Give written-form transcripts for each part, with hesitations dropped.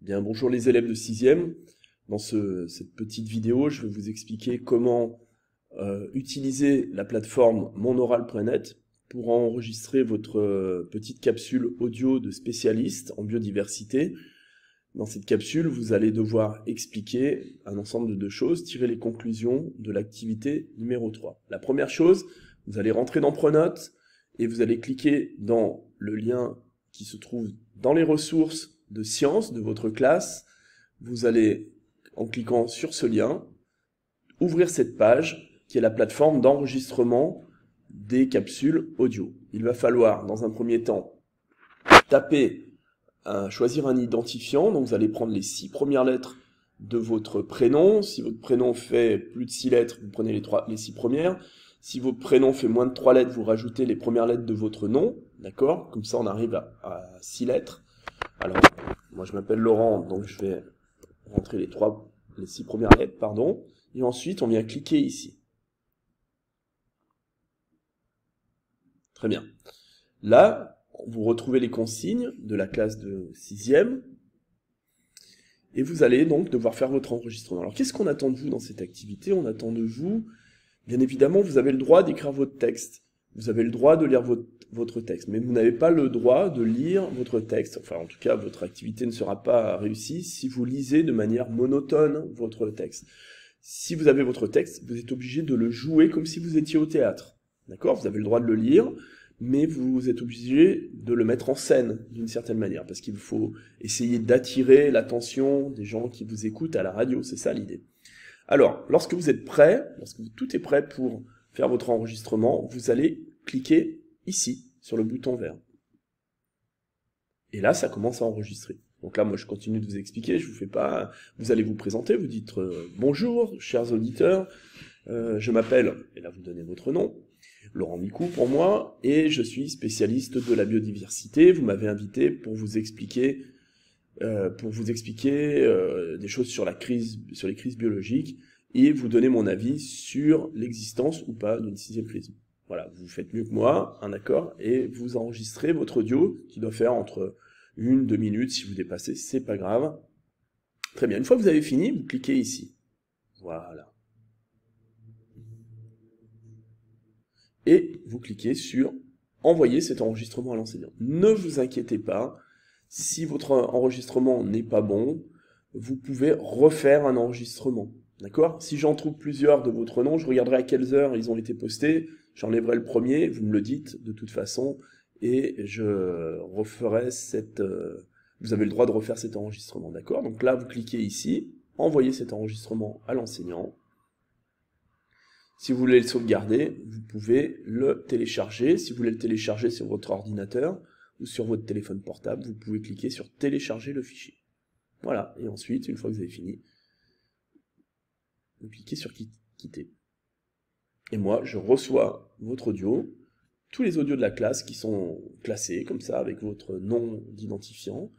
Bien, bonjour les élèves de 6e. Dans cette petite vidéo, je vais vous expliquer comment utiliser la plateforme monoral.net pour enregistrer votre petite capsule audio de spécialiste en biodiversité. Dans cette capsule, vous allez devoir expliquer un ensemble de choses, tirer les conclusions de l'activité numéro 3. La première chose, vous allez rentrer dans Pronote et vous allez cliquer dans le lien qui se trouve dans les ressources de sciences de votre classe. Vous allez, en cliquant sur ce lien, ouvrir cette page qui est la plateforme d'enregistrement des capsules audio. Il va falloir, dans un premier temps, choisir un identifiant. Donc vous allez prendre les 6 premières lettres de votre prénom. Si votre prénom fait plus de 6 lettres, vous prenez les 6 premières. Si votre prénom fait moins de 3 lettres, vous rajoutez les premières lettres de votre nom. D'accord? Comme ça, on arrive à 6 lettres. Alors, moi je m'appelle Laurent, donc je vais rentrer les 6 premières lettres, pardon. Et ensuite, on vient cliquer ici. Très bien. Là, vous retrouvez les consignes de la classe de 6e. Et vous allez donc devoir faire votre enregistrement. Alors, qu'est-ce qu'on attend de vous dans cette activité? On attend de vous, bien évidemment, vous avez le droit d'écrire votre texte. Vous avez le droit de lire votre texte, mais vous n'avez pas le droit de lire votre texte. Enfin, en tout cas, votre activité ne sera pas réussie si vous lisez de manière monotone votre texte. Si vous avez votre texte, vous êtes obligé de le jouer comme si vous étiez au théâtre. D'accord? Vous avez le droit de le lire, mais vous êtes obligé de le mettre en scène d'une certaine manière, parce qu'il faut essayer d'attirer l'attention des gens qui vous écoutent à la radio. C'est ça l'idée. Alors, lorsque vous êtes prêt, lorsque tout est prêt pour faire votre enregistrement, vous allez cliquer ici, sur le bouton vert. Et là, ça commence à enregistrer. Donc là, moi, je continue de vous expliquer, je vous fais pas... Vous allez vous présenter, vous dites bonjour, chers auditeurs, je m'appelle, et là, vous donnez votre nom, Laurent Micou pour moi, et je suis spécialiste de la biodiversité. Vous m'avez invité pour vous expliquer des choses sur les crises biologiques, et vous donner mon avis sur l'existence ou pas d'une 6e crise. Voilà, vous faites mieux que moi, un accord, et vous enregistrez votre audio, qui doit faire entre 1-2 minutes. Si vous dépassez, c'est pas grave. Très bien, une fois que vous avez fini, vous cliquez ici. Voilà. Et vous cliquez sur « Envoyer cet enregistrement à l'enseignant ». Ne vous inquiétez pas, si votre enregistrement n'est pas bon, vous pouvez refaire un enregistrement. D'accord? Si j'en trouve plusieurs de votre nom, je regarderai à quelles heures ils ont été postés, j'enlèverai le premier, vous me le dites de toute façon, et je referai vous avez le droit de refaire cet enregistrement, d'accord? Donc là, vous cliquez ici, envoyer cet enregistrement à l'enseignant. Si vous voulez le sauvegarder, vous pouvez le télécharger. Si vous voulez le télécharger sur votre ordinateur ou sur votre téléphone portable, vous pouvez cliquer sur télécharger le fichier. Voilà, et ensuite, une fois que vous avez fini, vous cliquez sur quitter. Et moi, je reçois votre audio, tous les audios de la classe qui sont classés comme ça, avec votre nom d'identifiant,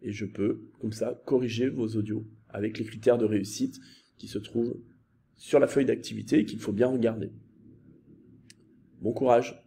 et je peux, comme ça, corriger vos audios avec les critères de réussite qui se trouvent sur la feuille d'activité et qu'il faut bien regarder. Bon courage!